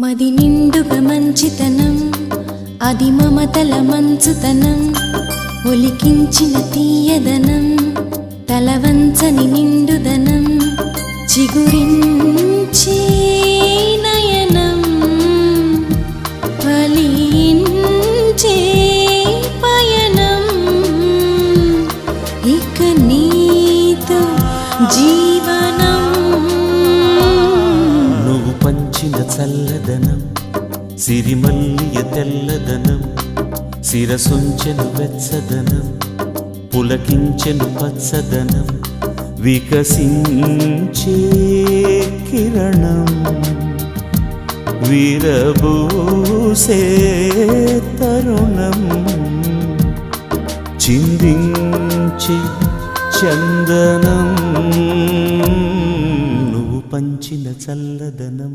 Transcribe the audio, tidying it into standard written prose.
మది నిండుగా మంచితనం, అది మమతల మంచుతనం, ఒలికించిన తీయదనం, తలవంచని నిండుదనం, చిగురించే నయనం, ఫలించే పయనం, ఇక నీతో జీవనం. నువ్వు పంచిన చల్లదనం, సిరిమల్లియ తెల్లదనం, శిరసొంచెను వెచ్చదనం, పులకించెను పచ్చదనం, వికసించే కిరణం, విరబూసే తరుణం, చిందించే చందనం, నువ్వు పంచిన చల్లదనం.